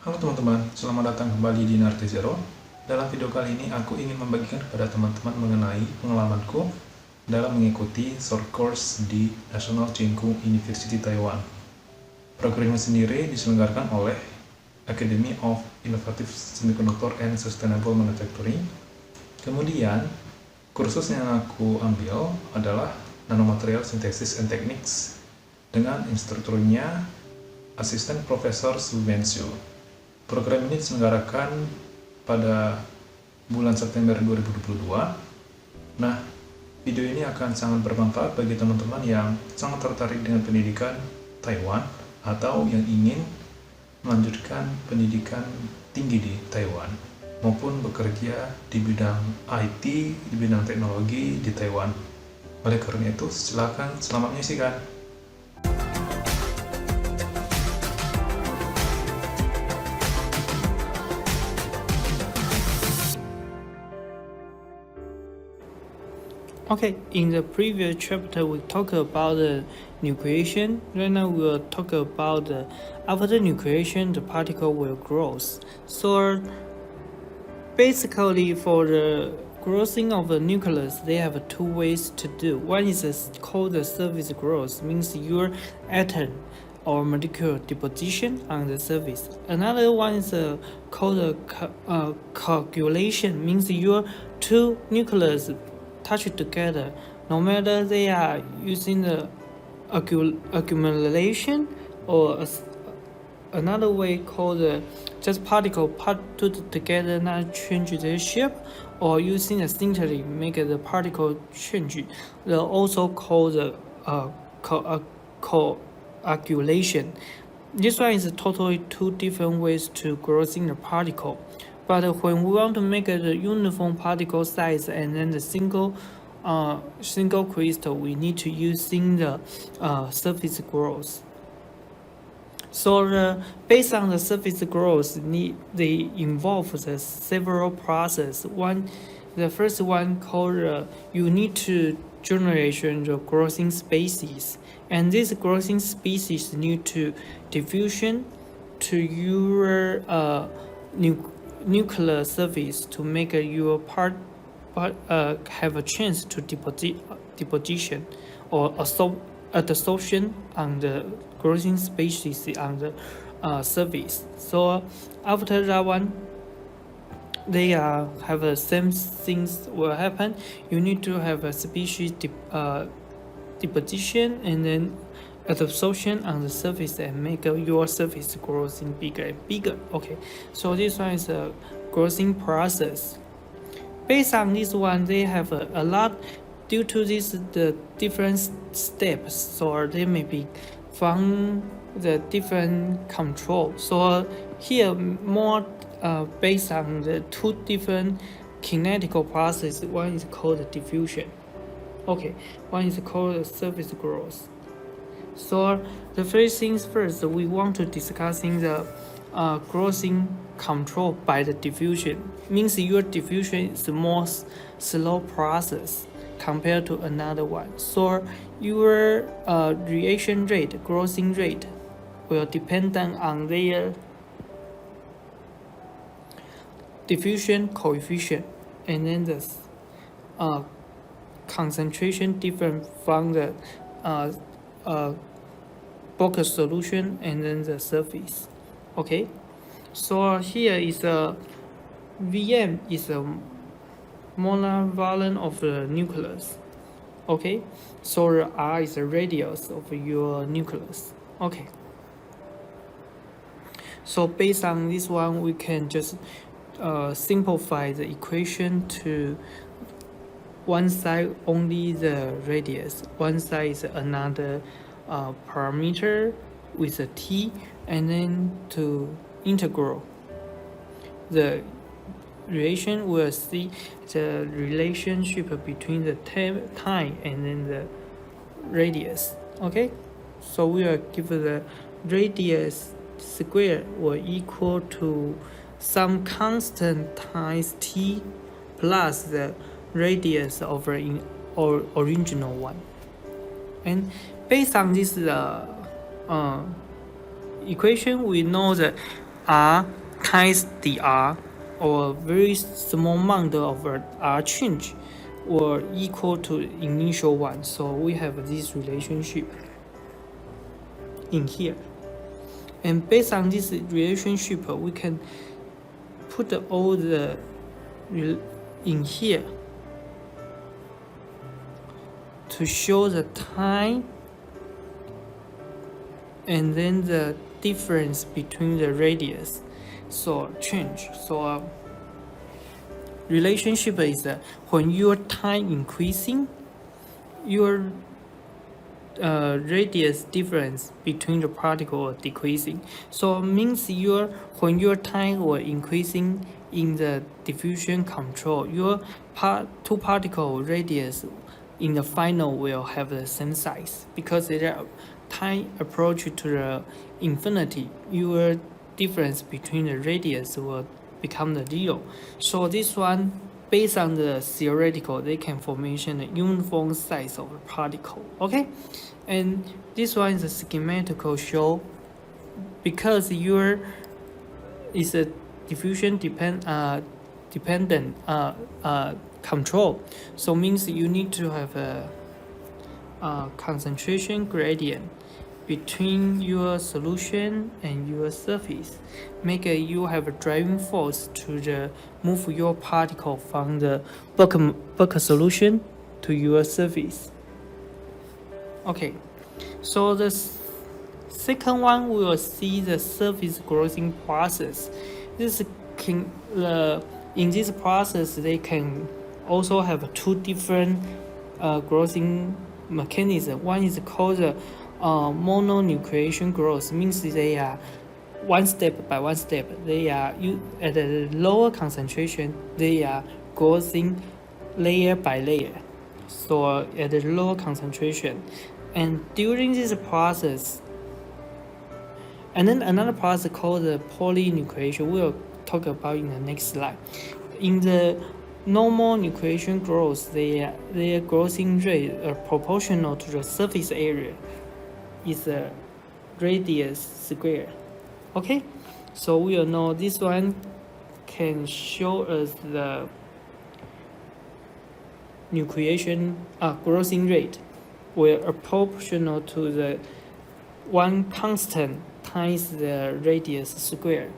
Halo teman-teman, selamat datang kembali di Narte Zero. Dalam video kali ini aku ingin membagikan kepada teman-teman mengenai pengalamanku dalam mengikuti short course di National Cheng Kung University Taiwan. Program ini sendiri diselenggarakan oleh Academy of Innovative Semiconductor and Sustainable Manufacturing. Kemudian, kursus yang aku ambil adalah Nanomaterial Synthesis and Techniques dengan instrukturnya Asisten Profesor Subenshu. Program ini diselenggarakan pada bulan September 2022. Nah, video ini akan sangat bermanfaat bagi teman-teman yang sangat tertarik dengan pendidikan Taiwan atau yang ingin melanjutkan pendidikan tinggi di Taiwan maupun bekerja di bidang IT, di bidang teknologi di Taiwan. Oleh karena itu, silakan selamat menyaksikan. Okay, in the previous chapter we talked about the nucleation. Right now we will talk about after the nucleation the particle will grow. So basically for the growing of the nucleus, they have two ways to do. One is called the surface growth, means your atom or molecule deposition on the surface. Another one is called coagulation, means your two nucleus touch together, no matter they are using the accumulation or another way called just particle put together not change their shape, or using a sintering make the particle change. They're also called coagulation. This one is totally two different ways to growing the particle. But when we want to make the uniform particle size and then the single crystal, we need to using the surface growth. So based on the surface growth, they involve the several process. The first one called you need to generation the growing species, and this growing species need to diffusion to your nuclear surface to make your part have a chance to deposition or adsorption on the growing species on the surface. So after that one, they have the same things will happen. You need to have a species deposition and then adsorption on the surface and make your surface growing bigger and bigger. Okay, so this one is a growing process. Based on this one, they have a lot. Due to this, the different steps, so they may be from the different control. So here more based on the two different kinetical processes. One is called diffusion. Okay, one is called surface growth. So the first things first, we want to discussing the growing control by the diffusion. Means your diffusion is more slow process compared to another one. So your reaction rate, growing rate, will depend on their diffusion coefficient, and then the concentration different from the bulk solution and then the surface. Okay, so here is a Vm is a molar volume of the nucleus. Okay, so R is the radius of your nucleus. Okay, so based on this one, we can just simplify the equation to one side only the radius, one side is another parameter with a t, and then to integral the relation, we'll see the relationship between the time and then the radius. Okay, so we will give the radius square will equal to some constant times t plus the radius of the original one. And based on this equation, we know that r times the r, or very small amount of r change, or equal to initial one. So we have this relationship in here. And based on this relationship, we can put all the in here to show the time and then the difference between the radius. So change. So relationship is when your time increasing, your radius difference between the particle are decreasing. So it means when your time were increasing in the diffusion control, your two particle radius in the final will have the same size, because their time approach to the infinity, your difference between the radius will become the zero. So this one, based on the theoretical, they can formation a uniform size of a particle. Okay, and this one is a schematical show, because your is a diffusion dependent control. So means you need to have a concentration gradient between your solution and your surface. Make you have a driving force to move your particle from the bulk solution to your surface. Okay, so the second one, we will see the surface growing process. In this process, they can also have two different growing mechanism. One is called the mononucleation growth, means they are one step by one step. They are at a lower concentration, they are growing layer by layer. So at a lower concentration, and during this process, and then another process called the polynucleation, we'll talk about in the next slide. In the normal nucleation growth, their growing rate are proportional to the surface area is a radius square. Okay, so we will know this one can show us the nucleation growing rate will proportional to the one constant times the radius square.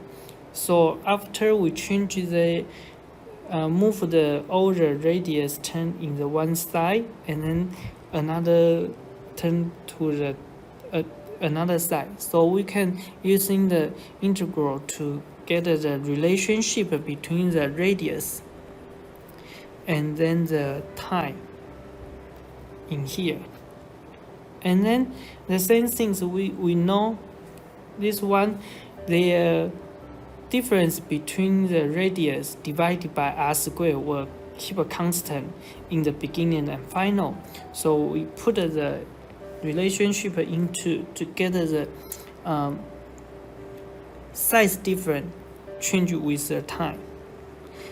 So after we change the move the older radius turn in the one side, and then another turn to the another side. So we can using the integral to get the relationship between the radius and then the time in here. And then the same things we know this one, the difference between the radius divided by r squared will keep a constant in the beginning and final. So we put the relationship into to get the size difference change with the time.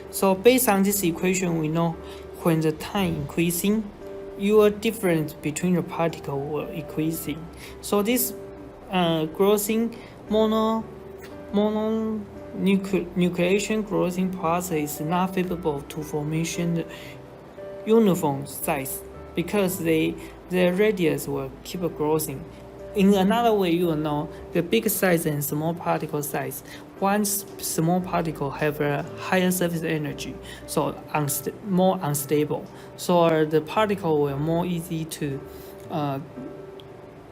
So based on this equation, we know when the time increasing, your difference between the particle will increasing. So this growing mononucleation growing process is not favorable to formation the uniform size, because their radius will keep growing. In another way, you will know the big size and small particle size. One small particle have a higher surface energy, so more unstable. So the particle will more easy to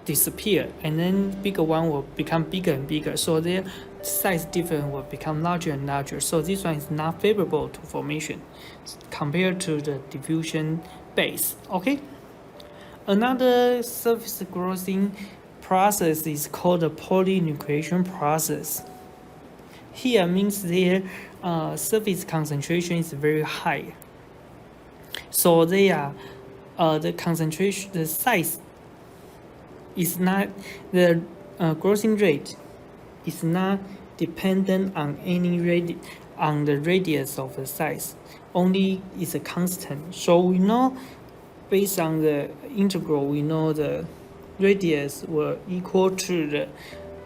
disappear, and then bigger one will become bigger and bigger. So their size difference will become larger and larger. So this one is not favorable to formation compared to the diffusion base. Okay. Another surface growing process is called the polynucleation process. Here means their surface concentration is very high. So they are the concentration, the size is not the growing rate is not dependent on on the radius of the size. Only is a constant. So we know based on the integral, we know the radius will equal to the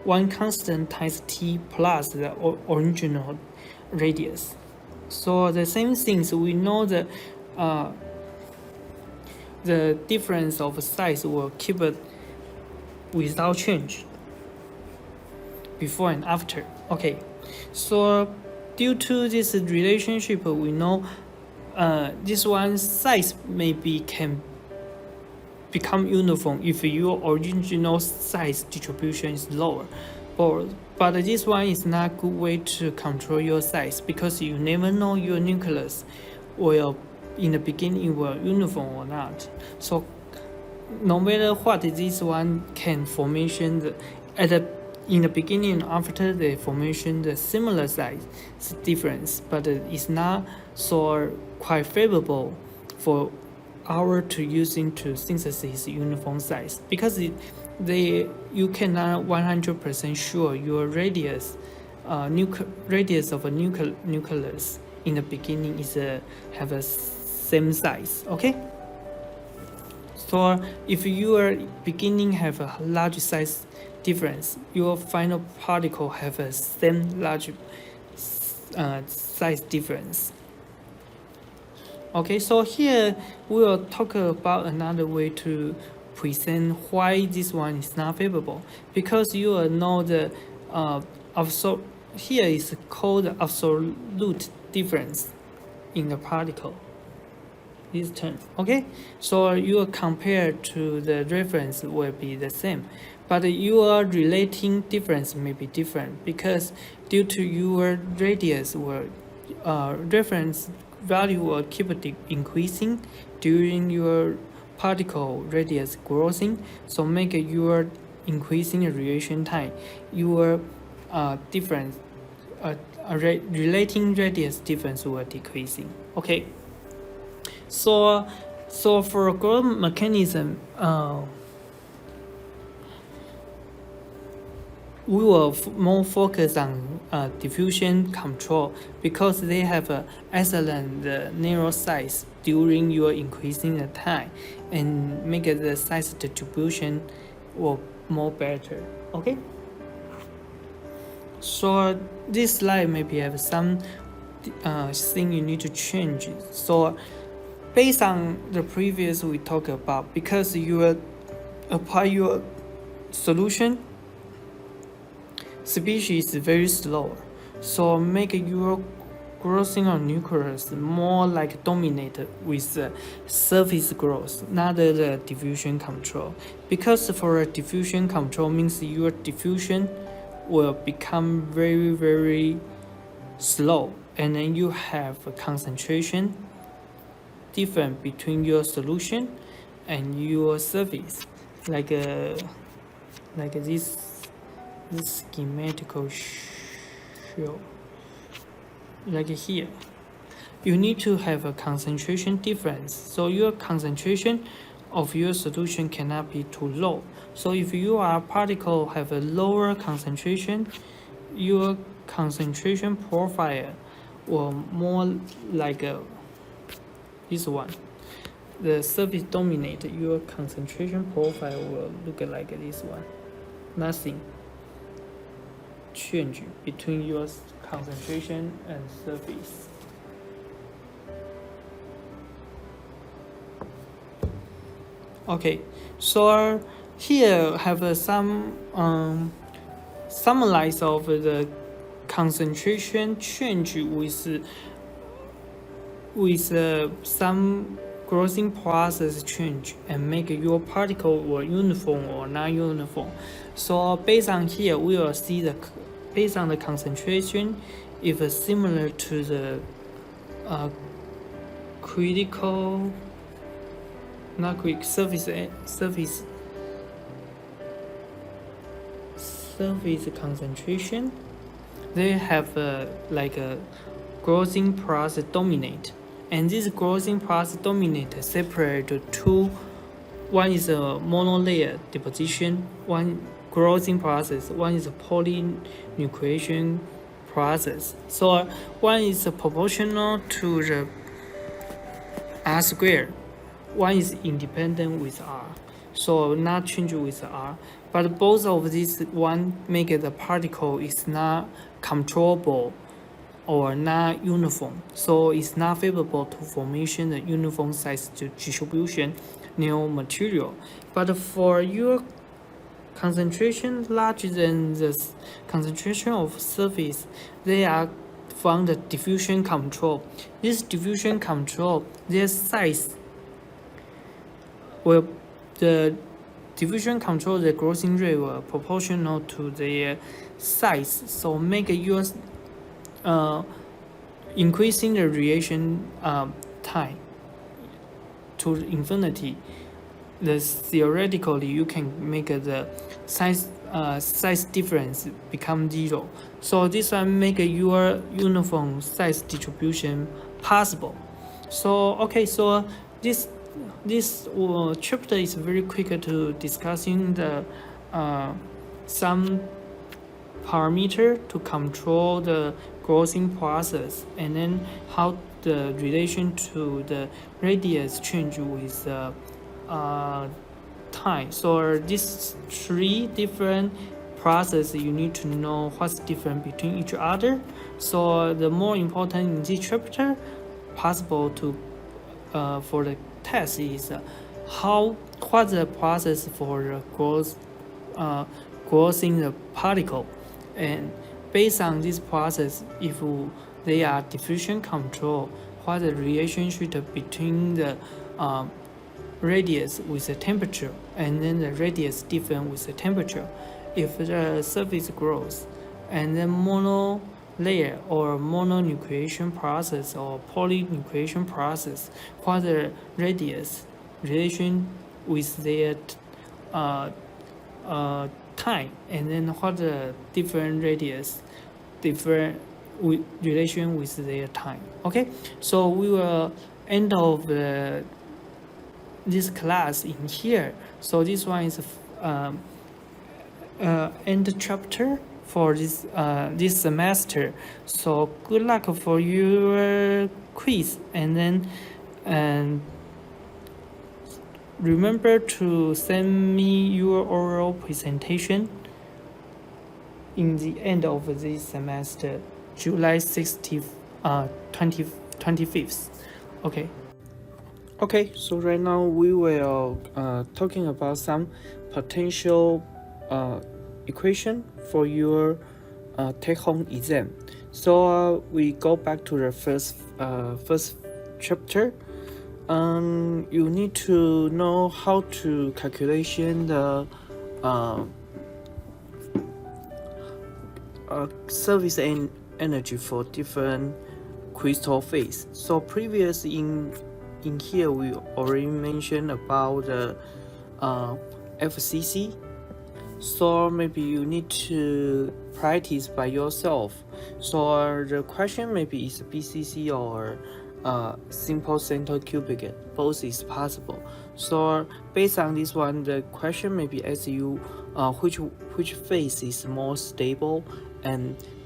one constant times t plus the original radius. So the same things, we know that the difference of size will keep it without change before and after. Okay, so due to this relationship, we know this one size can become uniform if your original size distribution is lower. But this one is not a good way to control your size, because you never know your nucleus will in the beginning will uniform or not. So no matter what, this one can formation in the beginning and after the formation the similar size difference, but it's not so quite favorable for our to using to synthesis uniform size, because you cannot 100% sure your radius of a nucleus in the beginning is have a same size. Okay, so if your beginning have a large size difference, your final particle have a same large size difference. Okay, so here we will talk about another way to present why this one is not favorable, because you will know the here is called absolute difference in the particle, this term. Okay, so your compare to the reference will be the same, but your relating difference may be different, because due to your radius will reference value will keep increasing during your particle radius growing, so make your increasing reaction time, your difference relating radius difference will decreasing. Okay, so for growth mechanism, we will more focus on diffusion control, because they have an excellent narrow size during your increasing the time and make the size distribution will more better. Okay, so this slide maybe have some thing you need to change. So based on the previous we talked about, because you will apply your solution, species is very slow, so make your growing of nucleus more like dominated with the surface growth, not the diffusion control. Because for a diffusion control means your diffusion will become very, very slow, and then you have a concentration difference between your solution and your surface, like this schematical show. Like here, you need to have a concentration difference, so your concentration of your solution cannot be too low. So if your particle have a lower concentration, your concentration profile will more like this one. The surface dominate, your concentration profile will look like this one. Nothing change between your concentration and surface. Okay, so here have some summarize of the concentration change with some growing process change and make your particle or uniform or non-uniform. So based on here, we will see the based on the concentration, if it's similar to the critical, not quick surface concentration, they have like a growing process dominate, and this growing process dominate separate two. One is a monolayer deposition, one growing process, one is a polynucleation process. So one is proportional to the R square, one is independent with R. so not change with r. But both of these one make the particle is not controllable or not uniform, so it's not favorable to formation the uniform size distribution new material. But for your concentration larger than the concentration of surface, they are from the diffusion control. This diffusion control, their size will the diffusion control the growing rate will proportional to their size, so make your increasing the reaction time to infinity. Theoretically you can make the size difference become 0. So this one make your uniform size distribution possible. So okay, so this chapter is very quick to discussing the some parameter to control the growing process, and then how the relation to the radius change with time. So these 3 different processes you need to know what's different between each other. So the more important in this chapter possible to for the test is what's the process for growing the particle, and based on this process, if they are diffusion control, what the relationship between the radius with the temperature, and then the radius different with the temperature. If the surface grows, and then mono layer or mononucleation process or polynucleation process, what the radius relation with their time, and then what the different radius different relation with their time. Okay, so we will end of this class in here. So this one is end chapter for this semester. So good luck for your quiz, and then remember to send me your oral presentation in the end of this semester, July 25th. Okay, so right now we will talking about some potential equation for your take-home exam. So we go back to the first chapter. You need to know how to calculation the surface energy for different crystal phase. So previous in here we already mentioned about the FCC. So maybe you need to practice by yourself. So the question maybe is BCC or simple center cubic. Both is possible. So based on this one, the question maybe asks you which phase is more stable,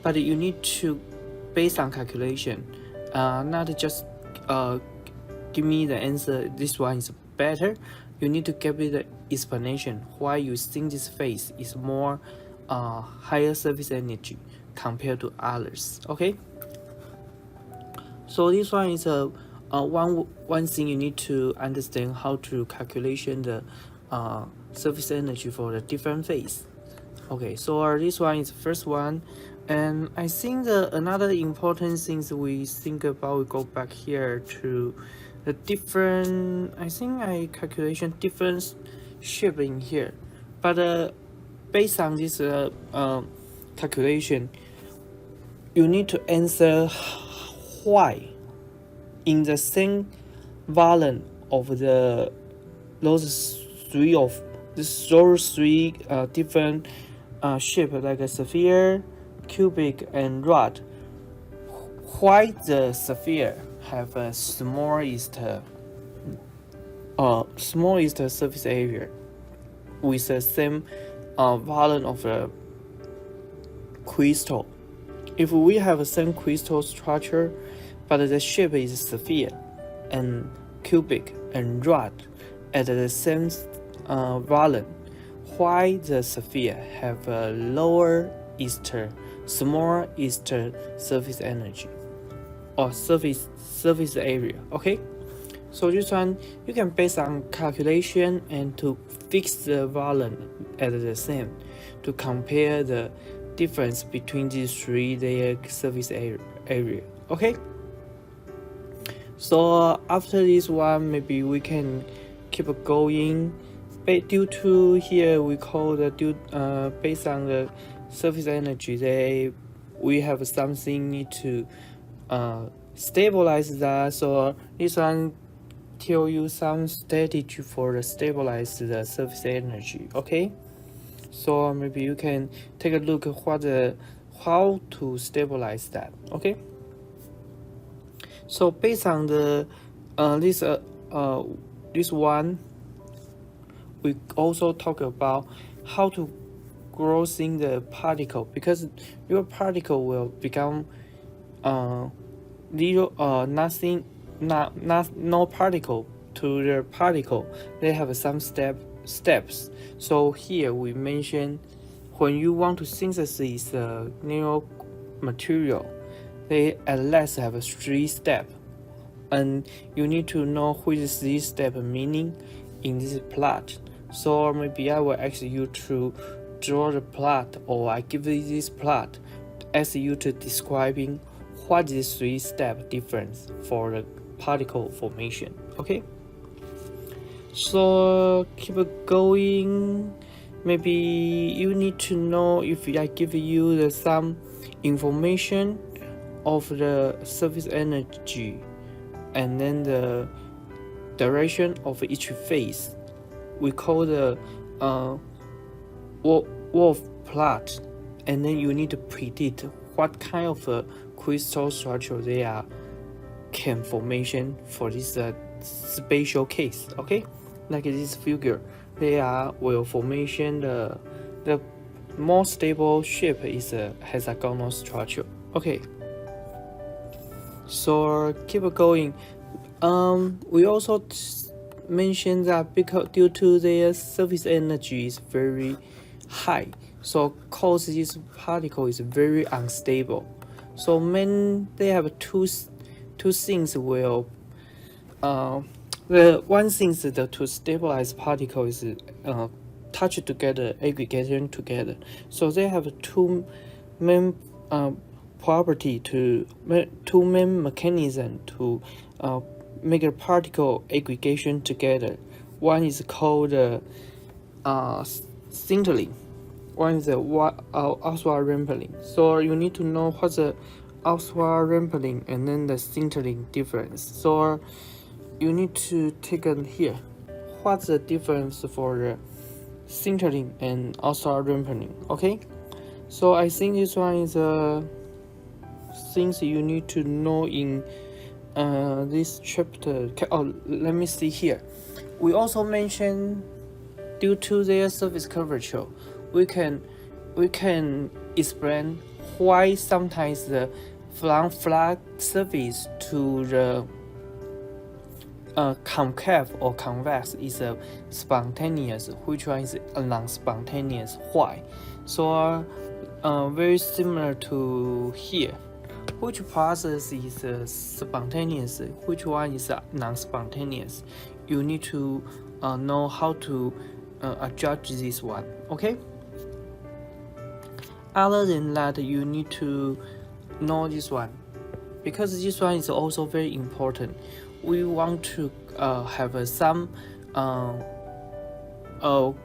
but you need to based on calculation, not just give me the answer. This one is better. You need to give me the explanation why you think this phase is more higher surface energy compared to others. Okay. So this one is one thing you need to understand how to calculation the surface energy for the different phase. Okay, so this one is the first one, and I think another important things we think about, we go back here to the different. I think I calculation different shape in here, but based on this calculation, you need to answer why in the same volume of those three different shape like a sphere, cubic, and rod. Why the sphere have a smallest surface area with the same volume of the crystal? If we have the same crystal structure, but the shape is sphere and cubic and rod at the same volume, while the sphere have a lower small eastern surface energy or surface area. Okay, so this one you can base on calculation and to fix the volume at the same to compare the difference between these three layer surface area. Okay, so after this one maybe we can keep going. But due to here we call the based on the surface energy, we have something need to stabilize that. So this one tell you some strategy for the stabilize the surface energy. Okay, so maybe you can take a look at how to stabilize that. Okay, so based on the this one, we also talk about how to growing the particle, because your particle will become nothing, no particle to the particle. They have some steps. So here we mention when you want to synthesize the new material, they at least have 3 steps, and you need to know which is this step meaning in this plot. So maybe I will ask you to draw the plot, or I give you this plot, ask you to describing what is 3-step difference for the particle formation. Okay, so keep going. Maybe you need to know if I give you some information of the surface energy and then the direction of each phase. We call the Wolf plot, and then you need to predict what kind of crystal structure they are can formation for this spatial case. Okay, like this figure, they are will formation the more stable shape is a hexagonal structure. Okay, so keep going. We also mentioned that because due to their surface energy is very high, so cause this particle is very unstable. So they have two things will the one thing is that to stabilize particle is touch together, aggregation together. So they have two main property two main mechanism to make a particle aggregation together. One is called sintering. One is outward rippling. So you need to know what's the outward rippling and then the sintering difference. So you need to take a here. What's the difference for the sintering and outward rippling? Okay. So I think this one is things you need to know in this chapter. Oh, let me see here. We also mentioned due to their surface curvature, we can explain why sometimes the from flat surface to the concave or convex is a spontaneous, which one is a non-spontaneous. Why? So very similar to here. Which process is spontaneous? Which one is non-spontaneous? You need to know how to judge this one. Okay. Other than that, you need to know this one, because this one is also very important. We want to have some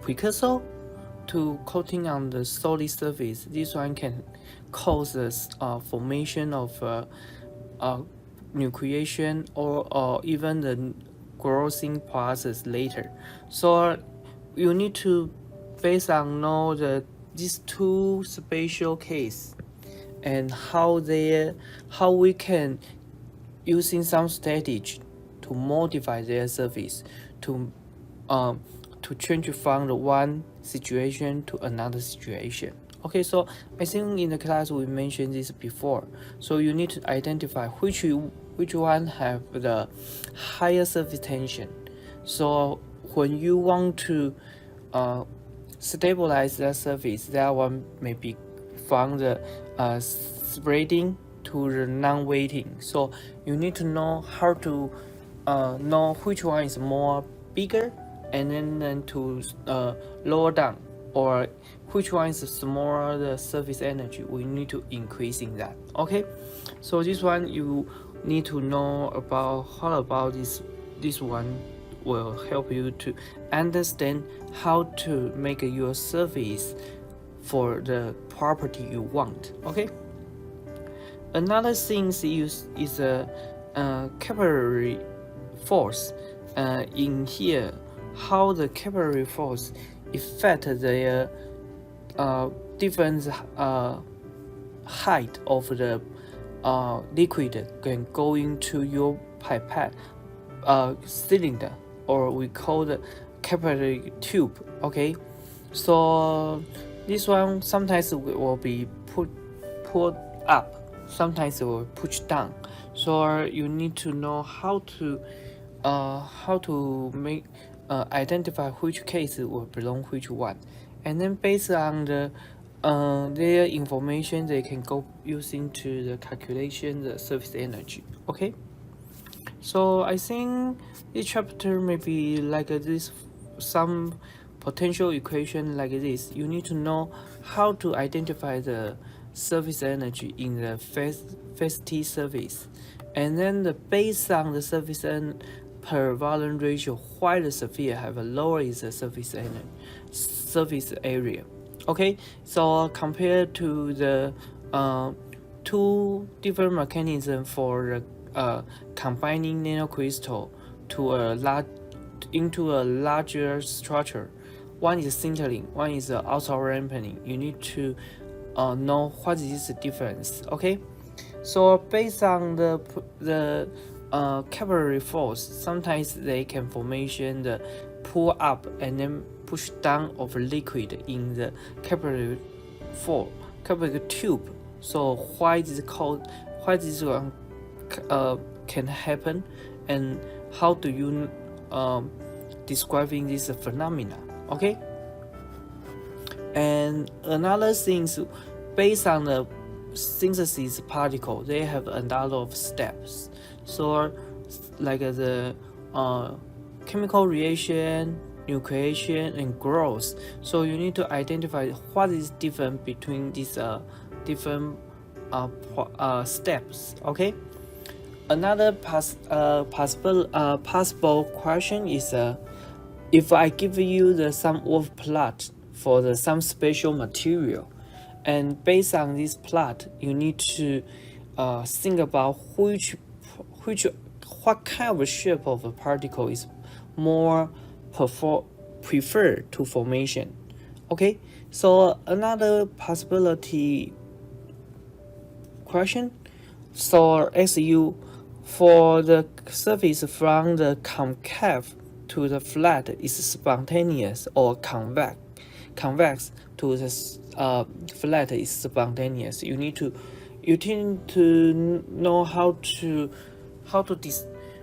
precursor to coating on the solid surface. This one can cause the formation of nucleation or even the growing process later. So you need to based on know these two spatial case and how we can using some strategy to modify their surface to change from the one situation to another situation. Okay, so I think in the class we mentioned this before. So you need to identify which one have the higher surface tension. So when you want to stabilize that surface, that one may be from the spreading to the non-weighting. So you need to know how to know which one is more bigger, and then to lower down, or which one is smaller the surface energy. We need to increasing that. Okay, so this one you need to know about. How about this one will help you to understand how to make your surface for the property you want. Okay, another thing is a capillary force. In here, how the capillary force affect the different height of the liquid can go into your pipette cylinder, or we call the capillary tube. Okay, so this one sometimes will be put up, sometimes it will push down. So you need to know how to make identify which case will belong which one, and then based on the their information, they can go using to the calculation the surface energy. Okay, so I think this chapter may be like this, some potential equation like this. You need to know how to identify the surface energy in the phase T surface, and then based on the surface per volume ratio, why the sphere have a lower is the surface area. Okay, so compared to the two different mechanisms for combining nanocrystal into a larger structure. One is sintering, one is ultra rampening. You need to know what is the difference. Okay, so based on the capillary force, sometimes they can formation the pull up and then push down of liquid in the capillary tube. So why this one can happen, and how do you describing this phenomena? Okay, and another thing is based on the synthesis particle, they have a lot of steps. So like the chemical reaction, nucleation, and growth. So you need to identify what is different between these different steps. Okay, another possible question is if I give you some wolf plot for some special material, and based on this plot, you need to think about what kind of shape of a particle is more preferred to formation. Okay, so another possibility question. So ask you for the surface from the concave to the flat is spontaneous or convex to the flat is spontaneous. You need to know how to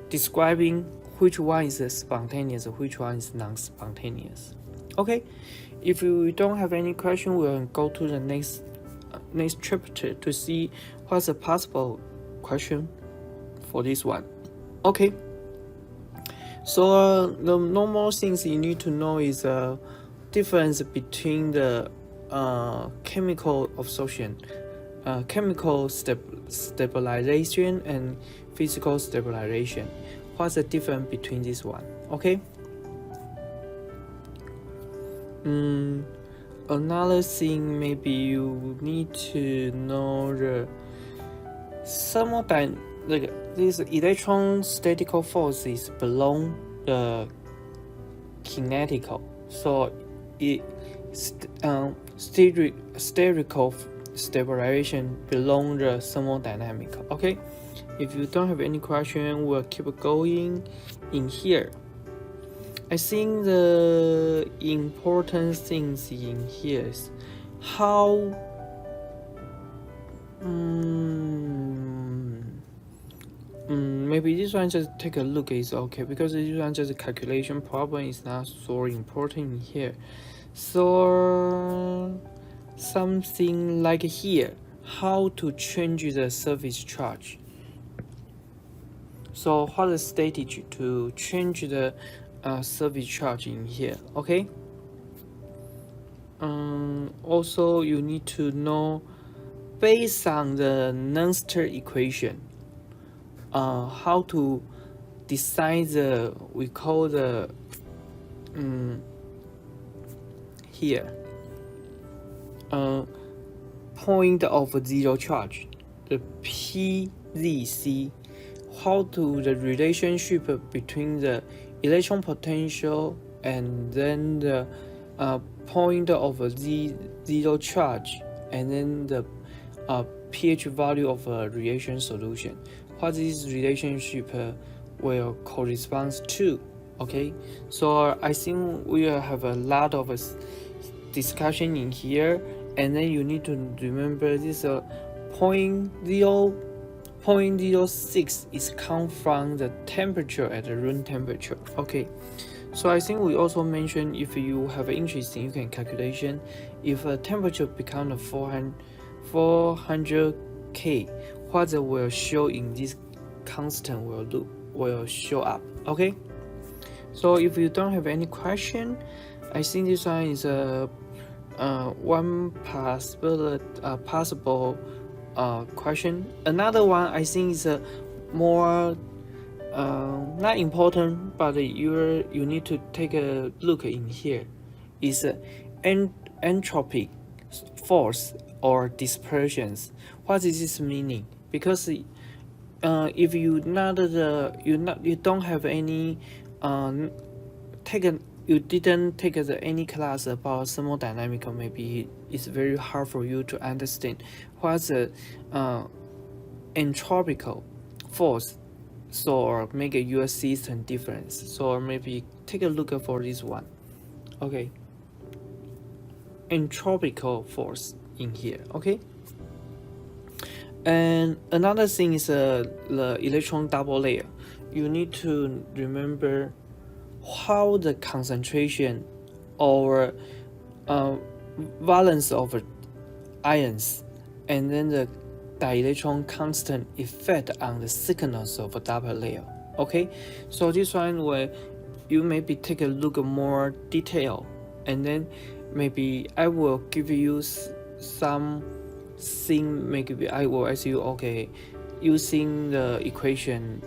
describing which one is spontaneous, which one is non-spontaneous. Okay, if you don't have any question, we'll go to the next chapter to see what's a possible question for this one. Okay, so the normal things you need to know is difference between the chemical absorption, chemical stabilization, and physical stabilization. What's the difference between this one? Okay. Another thing, maybe you need to know the this electrostatical force is below the kinetical. So it spherical stabilization below the thermodynamic. Okay, if you don't have any question, we'll keep going in here. I think the important things in here is how maybe this one just take a look is okay, because this one just a calculation problem is not so important here. So something like here, how to change the surface charge. So what is strategy to change the surface charge in here? Okay. Also you need to know, based on the Nernst equation, how to decide the, we call the here point of zero charge, the PZC, how to the relationship between the electron potential and then the point of zero charge, and then the pH value of a reaction solution, what this relationship will correspond to. Okay, so I think we will have a lot of discussion in here, and then you need to remember this 0.06 is come from the temperature at the room temperature. Okay, so I think we also mentioned, if you have interest, you can calculation if a temperature become 400 K, what will show in this constant will show up. Okay, so if you don't have any question, I think this one is one possible question. Another one I think is more not important, but you need to take a look in here, is entropic force or dispersions. What is this meaning? Because if you don't have any you didn't take any class about thermodynamics, maybe it's very hard for you to understand what's the entropical force, so make your system difference. So maybe take a look for this one. Okay, entropical force in here. Okay, and another thing is the electron double layer. You need to remember how the concentration or valence of ions and then the dielectron constant effect on the thickness of a double layer. Okay, so this one where you maybe take a look more detail, and then maybe I will give you some thing. Maybe I will ask you, okay, using the equation,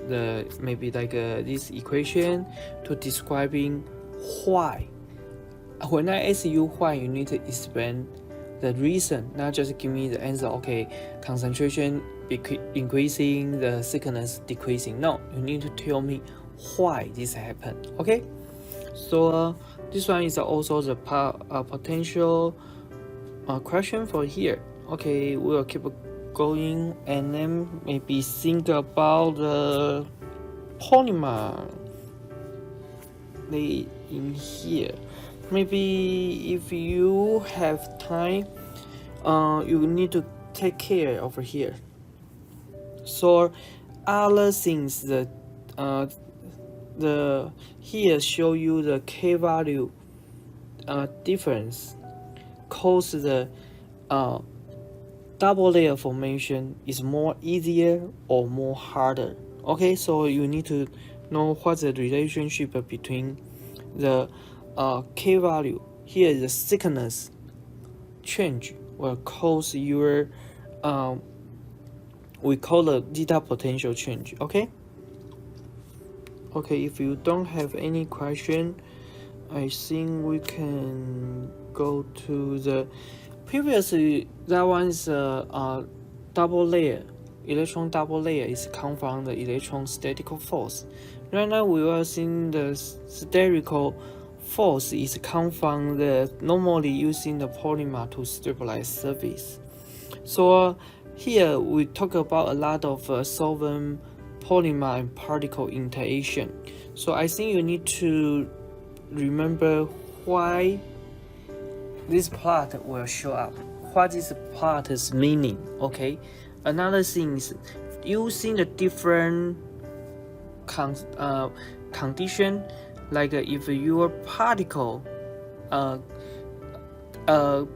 maybe like this equation to describing why. When I ask you why, you need to explain the reason, not just give me the answer, okay, concentration increasing, the thickness decreasing. No, you need to tell me why this happened. Okay, so this one is also the potential question for here. Okay, we'll keep going, and then maybe think about the polymer in here. Maybe if you have time, you need to take care over here. So other things that here show you the K value difference cause the double layer formation is more easier or more harder. Okay, so you need to know what's the relationship between the K value. Here is the thickness change will cause your we call the zeta potential change. Okay, if you don't have any question, I think we can go to the previously. That one is double layer, electron double layer is come from the electron statical force. Right now we are seeing the spherical force is come from the normally using the polymer to stabilize surface. So here we talk about a lot of solvent, polymer, and particle interaction. So I think you need to remember why this plot will show up, what this plot is meaning. Okay, another thing is using the different condition, like if your particle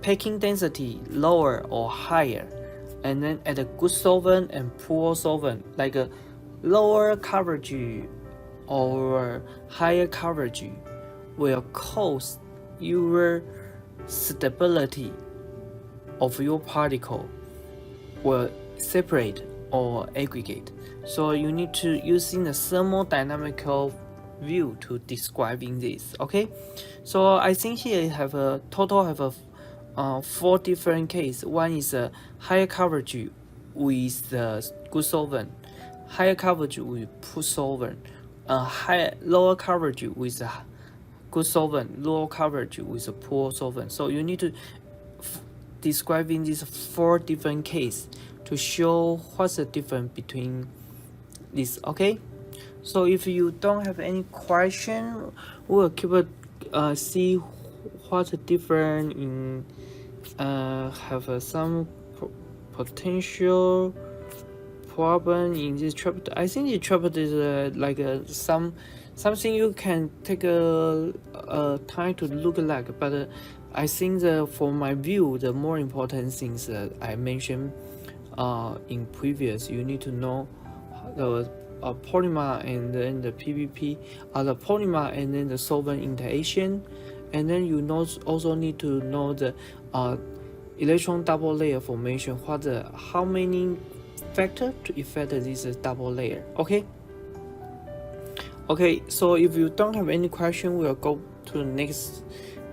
packing density lower or higher, and then at a good solvent and poor solvent, like a lower coverage or higher coverage, will cause your stability of your particle will separate or aggregate. So you need to using the thermodynamical view to describing this. Okay, so I think here you have a total have a 4 different cases. One is a higher coverage with the good solvent, higher coverage with poor solvent, lower coverage with a good solvent, lower coverage with a poor solvent. So you need to describing these 4 different cases to show what's the difference between this. Okay, so if you don't have any question, we'll keep see what's the difference in have some potential problem in this chapter. I think the chapter is like something you can take a time to look like, but I think for my view, the more important things that I mentioned in previous, you need to know the polymer and then the PVP, the polymer and then the solvent interaction, and then you also need to know the electron double layer formation, how many factors to affect this double layer. Okay, so if you don't have any question, we'll go to the next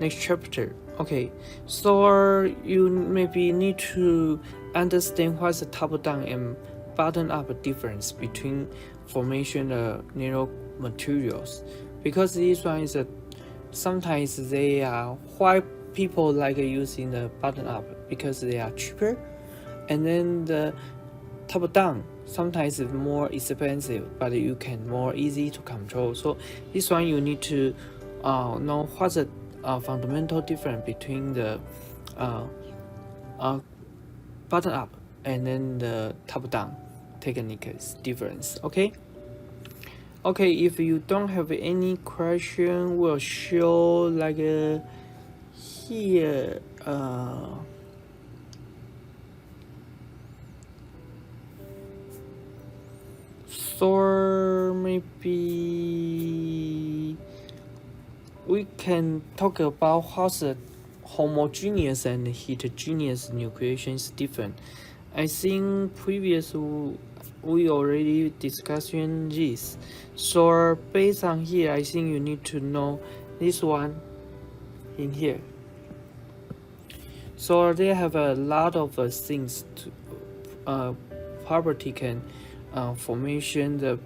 chapter. Okay, so you maybe need to understand what's the top-down and bottom-up difference between formation of nano materials, because this one is sometimes they are why people like using the bottom-up, because they are cheaper, and then the top-down sometimes is more expensive, but you can more easy to control. So this one you need to know what's the fundamental difference between the bottom-up and then the top-down techniques difference. Okay, if you don't have any question, we'll show like here so maybe we can talk about how the homogeneous and heterogeneous nucleation is different. I think previous we already discussed this. So based on here, I think you need to know this one in here. So they have a lot of things to property can formation the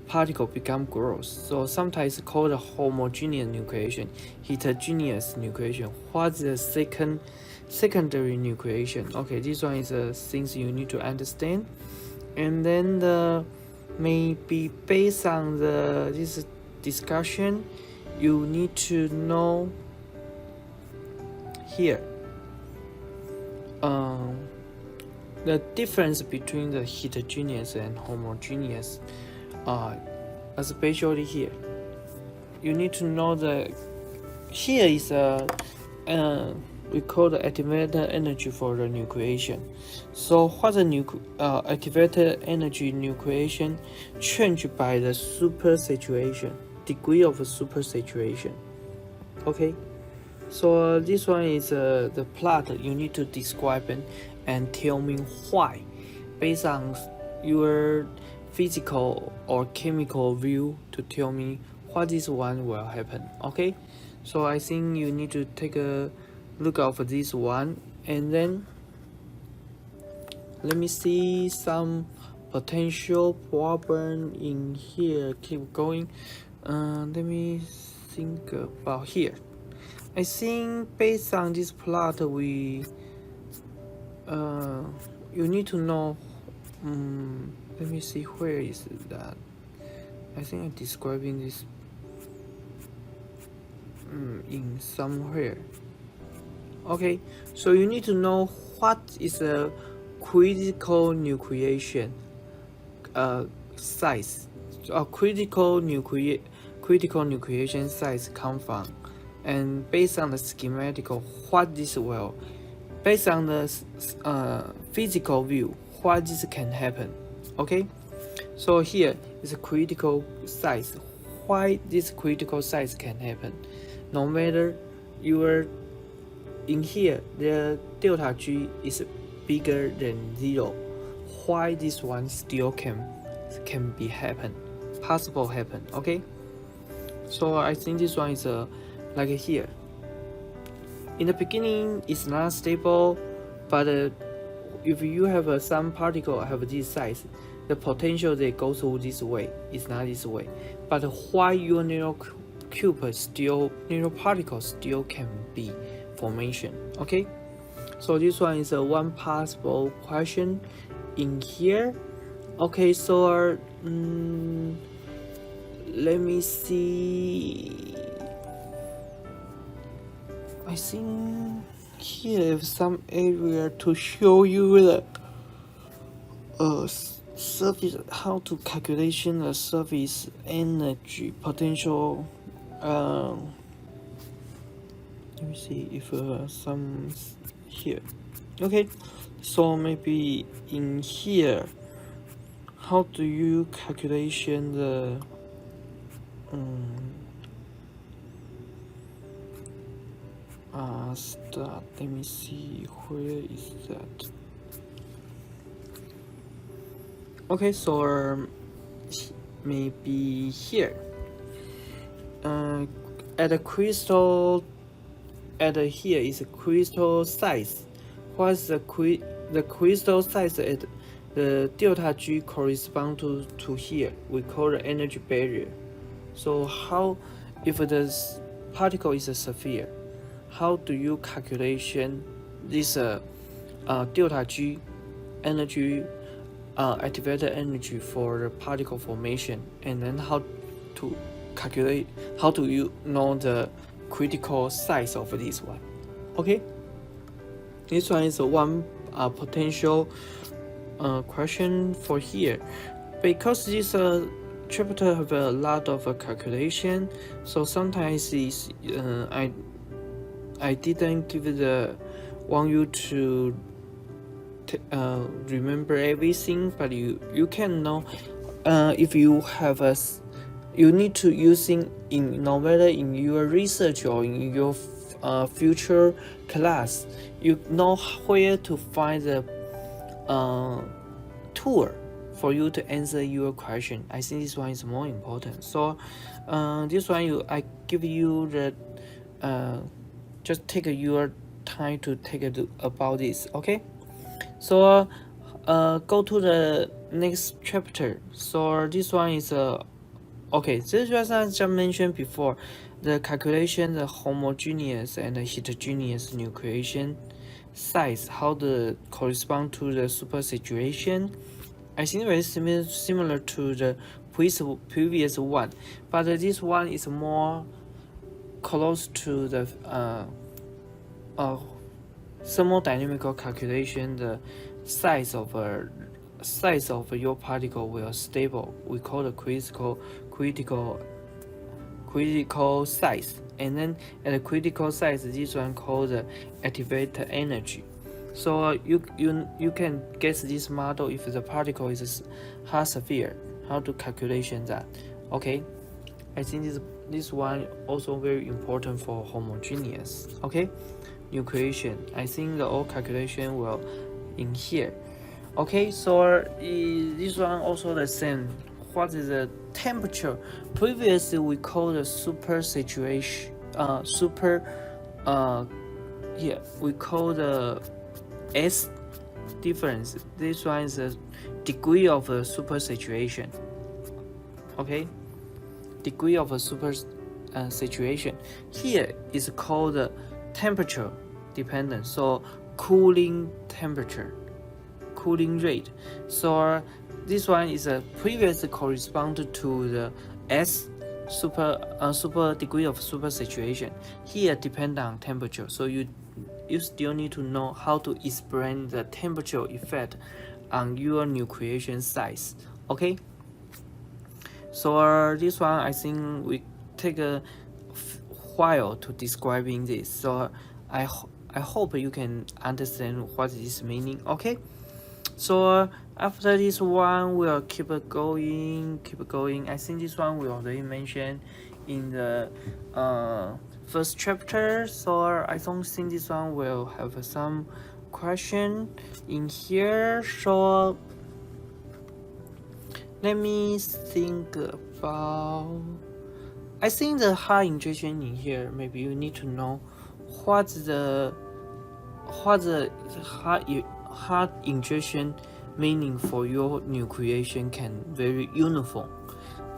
particle become gross. So sometimes called a homogeneous nucleation, heterogeneous nucleation. What's the secondary nucleation? Okay, this one is the things you need to understand. And then maybe based on this discussion, you need to know here the difference between the heterogeneous and homogeneous, especially here. You need to know that here is we call the activated energy for the nucleation. So what the activated energy nucleation changed by the supersaturation, degree of supersaturation. Okay, so this one is the plot you need to describe and tell me why, based on your physical or chemical view, to tell me what this one will happen. Okay, so I think you need to take a look out for this one, and then let me see some potential problem in here. Keep going. Let me think about here. I think based on this plot, we you need to know. Let me see, where is that? I think I'm describing this in somewhere. Okay, so you need to know what is a critical nucleation size. a critical nucleation size come from, and based on the schematic of what this will, based on the physical view, what this can happen. Okay, so here is a critical size. Why this critical size can happen? No matter you are in here, the delta G is bigger than 0. Why this one still can be possible happen? Okay, so I think this one is like here. In the beginning, it's not stable, but if you have some particle have this size, the potential they go through this way is not this way. But why your neural particle still can be formation? Okay, so this one is one possible question in here. Okay, so let me see. I think here is some area to show you the surface, how to calculation the surface energy potential. Let me see if some here. Okay, so maybe in here, how do you calculation the start? Let me see, where is that? Okay, so maybe here. At a crystal, here is a crystal size. What's the crystal size at the delta G correspond to here? We call the energy barrier. So how, if the particle is a sphere, how do you calculation this delta G energy, activated energy for the particle formation, and then how to calculate, how do you know the critical size of this one? Okay, this one is one potential question for here, because this chapter have a lot of calculation, so sometimes is I didn't give want you to remember everything, but you can know if you have you need to using in, no matter in your research or in your future class, you know where to find the tool for you to answer your question. I think this one is more important. So this one I give you the just take your time to take a look about this. Okay, so go to the next chapter. So this one is okay, this was as I mentioned before, the calculation the homogeneous and the heterogeneous nucleation size, how the correspond to the super situation. I think very similar to the previous one, but this one is more close to the thermodynamical calculation. The size of your particle will stable. We call the critical size, and then at the critical size, this one called the activated energy. So you can guess this model if the particle is half sphere, how to calculation that. Okay, I think this one also very important for homogeneous. Okay, nucleation. I think the all calculation will in here. Okay, so this one also the same. What is the temperature? Previously we call the super situation. Here we call the S difference. This one is the degree of a super situation. Okay, degree of a super situation. Here is called the temperature dependent. So cooling temperature, cooling rate. So this one is a previously corresponded to the S super degree of super situation. Here depend on temperature. So you still need to know how to explain the temperature effect on your nucleation size. Okay, So this one I think we take a while to describing this. So I hope you can understand what is meaning. Okay. So after this one, we'll keep going. I think this one we already mentioned in the first chapter. So I don't think this one will have some question in here. So let me think about. I think the heart injection in here. Maybe you need to know what the heart injection meaning for your nucleation can very uniform.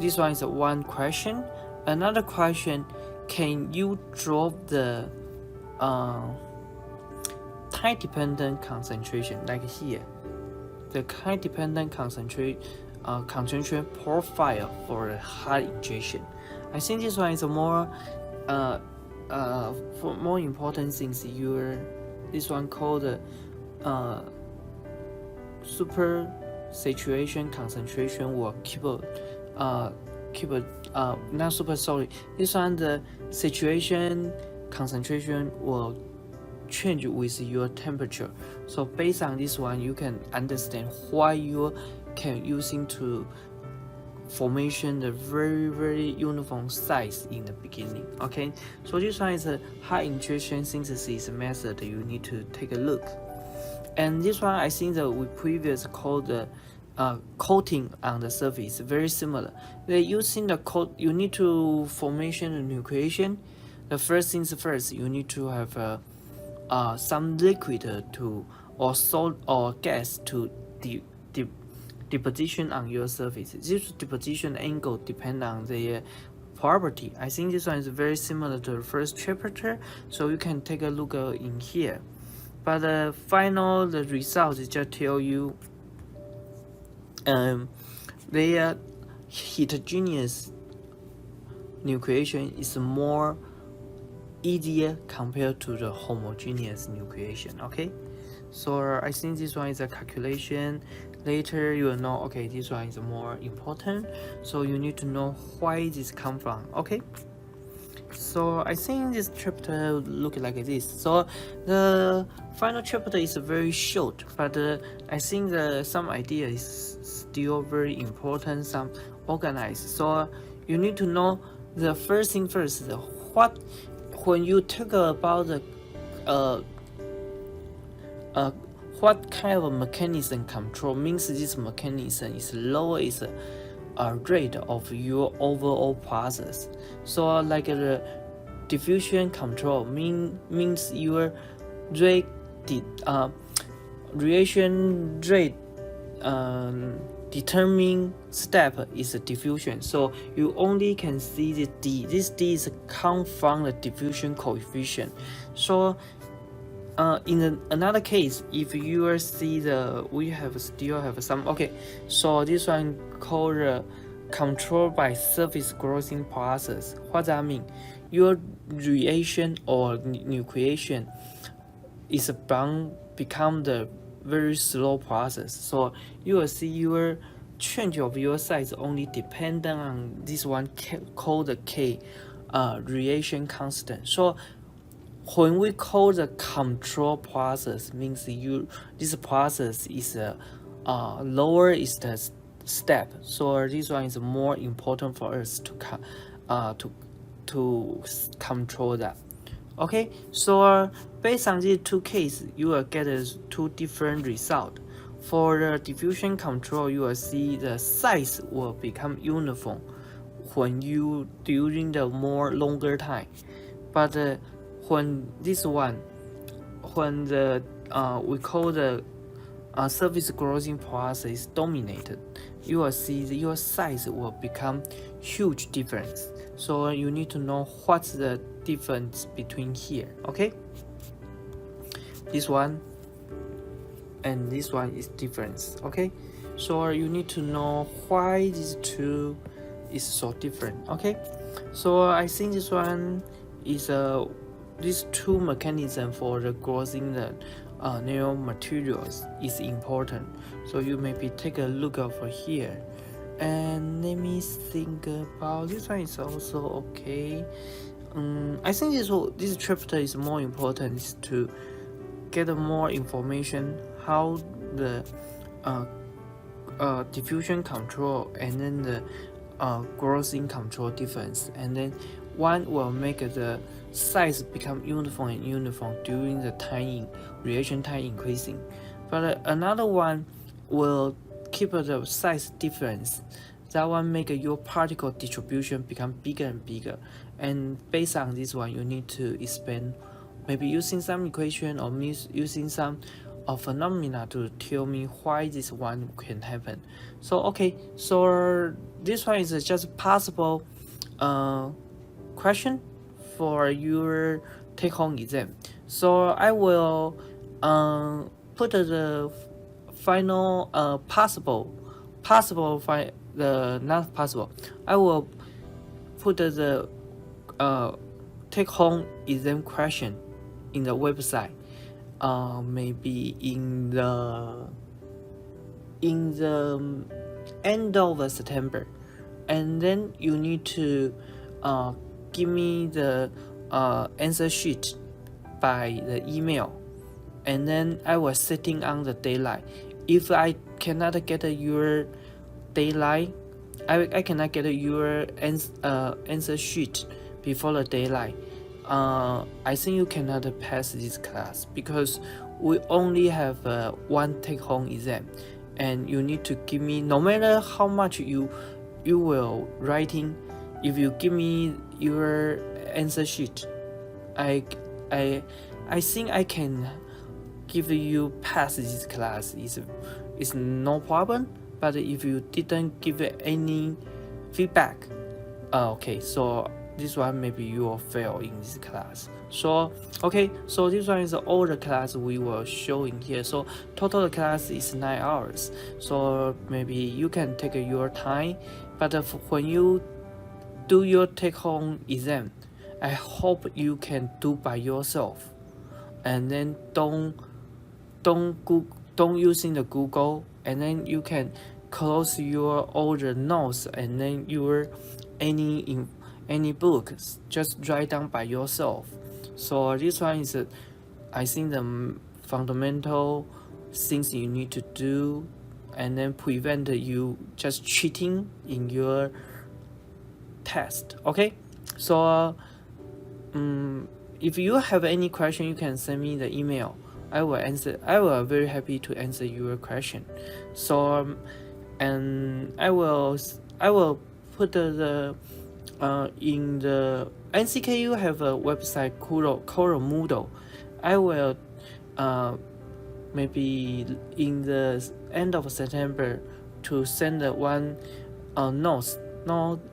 This one is one question. Another question: can you drop the time-dependent concentration like here? The time-dependent concentration profile for the heart injection. I think this one is a more for more important things. This one called super saturation concentration will not super, sorry. This one the saturation concentration will change with your temperature. So based on this one, you can understand why you can using to formation the very uniform size in the beginning. Okay, so this one is a high injection synthesis method you need to take a look. And this one I think that we previously called the coating on the surface, very similar. They're using the coat. You need to formation the nucleation. The first things first, you need to have some liquid to or salt or gas to deposition on your surface. This deposition angle depends on the property. I think this one is very similar to the first chapter, so you can take a look in here. But the results just tell you the heterogeneous nucleation is more easier compared to the homogeneous nucleation. Okay, so I think this one is a calculation. Later you will know, okay, this one is more important, so you need to know why this come from. Okay, so I think this chapter look like this. So the final chapter is very short, but I think some idea is still very important, some organized. So you need to know the first thing first, when you talk about the what kind of mechanism control means this mechanism is lower is rate of your overall process. So like the diffusion control means your reaction rate determining step is a diffusion. So you only can see the D. This D is come from the diffusion coefficient. So in another case, if you see we still have some, okay, so this one called control by surface growing process. What that mean? Your reaction or nucleation is become the very slow process. So you will see your change of your size only dependent on this one called the K reaction constant. So when we call the control process, means this process is lower is the step. So this one is more important for us to control that. Okay, so based on these two cases, you will get two different results. For the diffusion control, you will see the size will become uniform when during the more longer time. But when this one, when the we call the surface growing process dominated, you will see your size will become huge difference. So you need to know what's the difference between here. Okay, this one and this one is different. Okay, so you need to know why these two is so different. Okay, so I think this one is these two mechanisms for the growing the new materials is important. So you maybe take a look over here And let me think about this one. Is also okay. I think this chapter is more important is to get more information how the diffusion control and then the grossing control difference, and then one will make the size become uniform during the reaction time increasing, but another one will keep the size difference. That one make your particle distribution become bigger and bigger, and based on this one you need to expand, maybe using some equation or using some phenomena to tell me why this one can happen. So okay, so this one is just possible question for your take-home exam. So I will put the final not possible. I will put the take-home exam question in the website. Maybe in the end of September, and then you need to give me the answer sheet by the email, and then I was sitting on the deadline. If I cannot get your deadline, I cannot get your answer sheet before the deadline. I think you cannot pass this class because we only have one take-home exam, and you need to give me, no matter how much you will writing, if you give me your answer sheet, I think I can give you pass this class. It's no problem. But if you didn't give any feedback, okay, so this one maybe you will fail in this class. So okay, so this one is all the class we will show in here. So total class is 9 hours. So maybe you can take your time, but when you do your take-home exam, I hope you can do by yourself, and then don't using the Google, and then you can close your all the notes, and then your any books, just write down by yourself. So this one is I think the fundamental things you need to do, and then prevent you just cheating in your test. Okay, so if you have any question, you can send me the email. I will answer. I will very happy to answer your question. So and I will put the in the NCKU have a website called Moodle. I will maybe in the end of September to send one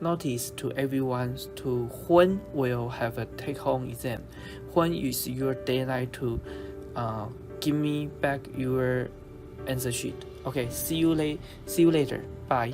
notice to everyone to when will have a take-home exam, when is your deadline to give me back your answer sheet. Okay, see you later. Bye.